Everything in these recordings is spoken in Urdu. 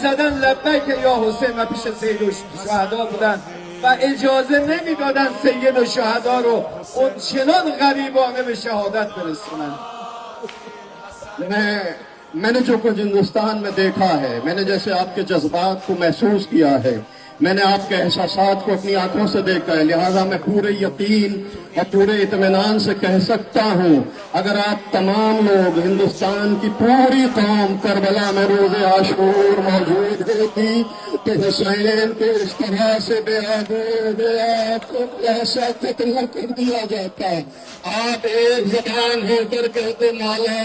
میزدن لبیک یا حسین و پیش سید الشهدا بودن و اجازه نمیدادن سید الشهدا رو اون چنان غریبانه به شهادت برسونن. میں نے جو کچھ ہندوستان میں دیکھا ہے، میں نے جیسے آپ کے جذبات کو محسوس کیا ہے، میں نے آپ کے احساسات کو اپنی آنکھوں سے دیکھا ہے، لہٰذا میں پورے یقین اور پورے اطمینان سے کہہ سکتا ہوں اگر آپ تمام لوگ، ہندوستان کی پوری قوم کربلا میں روز عاشور موجود ہوتی تو حسین کو اس طرح سے بے ایسا قتل کر دیا جاتا۔ آپ ایک زبان ہو کر کہتے مولا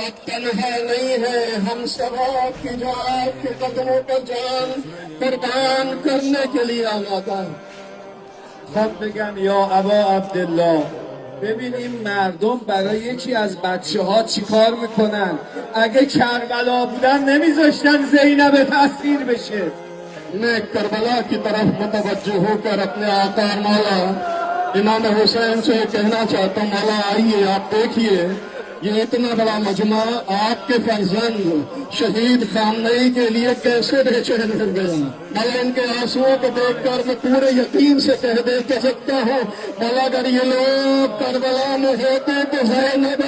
آپ تنہا نہیں ہیں، ہم سب آپ کی کے قدموں پر جان قربان کرنے کے لیے آمادہ ہیں۔ خب بگم یا ابا عبدالله، ببین این مردم برای یکی از بچه ها چی کار میکنن؟ اگه کربلا بودن نمیذاشتن زینب تسخیر بشه. میں کربلا کی طرف متوجہ ہو کر اپنے آقا مولا امام حسین سے کہنا چاہتا ہوں، مولا آئیے آپ دیکھیے یہ اتنا بڑا مجمع آپ کے فرزند شہید خامنئی کے لیے کیسے بے چین ہو گیا۔ مولا ان کے آنسوؤں کو دیکھ کر میں پورے یقین سے کہہ سکتا ہوں مولا اگر یہ لوگ کربلا میں ہوتے تو زینب